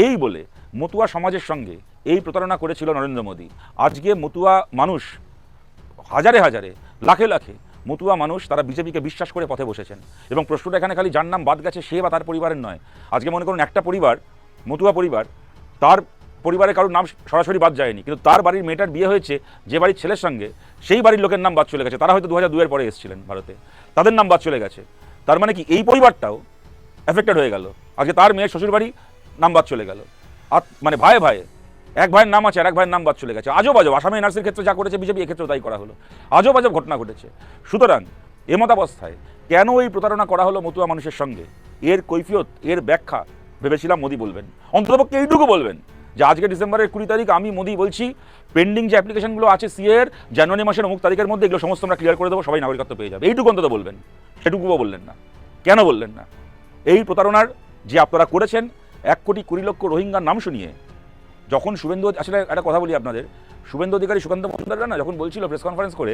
এই বলে মতুয়া সমাজের সঙ্গে এই প্রতারণা করেছিল নরেন্দ্র মোদী। আজকে মতুয়া মানুষ হাজারে হাজারে লাখে লাখে মতুয়া মানুষ তারা বিজেপিকে বিশ্বাস করে পথে বসেছেন। এবং প্রশ্নটা এখানে খালি যার নাম বাদ গেছে সে বা তার পরিবারের নয়। আজকে মনে করুন একটা পরিবার, মতুয়া পরিবার, তার পরিবারের কারোর নাম সরাসরি বাদ যায়নি, কিন্তু তার বাড়ির মেয়েটার বিয়ে হয়েছে যে বাড়ির ছেলের সঙ্গে, সেই বাড়ির লোকের নাম বাদ চলে গেছে। তারা হয়তো 2002-এর পরে এসেছিলেন ভারতে, তাদের নাম বাদ চলে গেছে। তার মানে কি এই পরিবারটাও এফেক্টেড হয়ে গেল। আজকে তার মেয়ের শ্বশুর বাড়ি নাম বাদ চলে গেল। আর মানে ভাইয়ে ভাইয়ে, এক ভাইয়ের নাম আছে আর এক ভাইয়ের নাম বাদ চলে গেছে। আজব আজব, আসামে এনআরসির ক্ষেত্রে যা করেছে বিজেপি, এক্ষেত্রেও তাই করা হলো। আজব আজব ঘটনা ঘটেছে। সুতরাং এমতাবস্থায় কেন এই প্রতারণা করা হলো মতুয়া মানুষের সঙ্গে, এর কৈফিয়ত, এর ব্যাখ্যা ভেবেছিলাম মোদী বলবেন। অন্ততপক্ষে এইটুকু বলবেন যে আজকে ডিসেম্বরের 20 তারিখ আমি মোদী বলছি, পেন্ডিং যে অ্যাপ্লিকেশনগুলো আছে সিএর, জানুয়ারি মাসের অমুক তারিখের মধ্যে এগুলো সমস্ত আমরা ক্লিয়ার করে দেবো, সবাই নাগরিকত্ব পেয়ে যাবে। এইটুকু অন্তত বলবেন। সেটুকুও বললেন না। কেন বললেন না? এই প্রতারণার যে আপনারা করেছেন 1,20,00,000 রোহিঙ্গার নাম শুনিয়ে, যখন শুভেন্দু, আসলে একটা কথা বলি আপনাদের, শুভেন্দু অধিকারী, সুকান্ত মজুমদাররা না যখন বলছিল প্রেস কনফারেন্স করে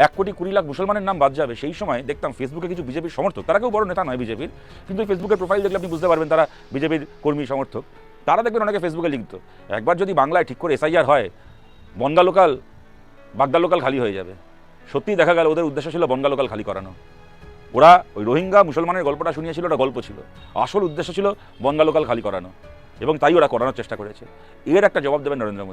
1,20,00,000 মুসলমানের নাম বাদ যাবে, সেই সময় দেখতাম ফেসবুকে কিছু বিজেপির সমর্থক, তারা কেউ বড় নেতা নয় বিজেপির, কিন্তু ফেসবুকের প্রোফাইল দেখলে আপনি বুঝতে পারবেন তারা বিজেপির কর্মী সমর্থক। তারা দেখবেন অনেকে ফেসবুকে লিখত, একবার যদি বাংলায় ঠিক করে এসআইআর হয়, বনগা লোকাল, বাগদা লোকাল খালি হয়ে যাবে। সত্যিই দেখা গেল ওদের উদ্দেশ্য ছিল বনগা লোকাল খালি করানো। ওরা ওই রোহিঙ্গা মুসলমানের গল্পটা শুনিয়েছিল, ওটা গল্প ছিল, আসল উদ্দেশ্য ছিল বনগা লোকাল খালি করানো, এবং তাই ওরা করানোর চেষ্টা করেছে। এর একটা জবাব দেবেন নরেন্দ্র মোদী।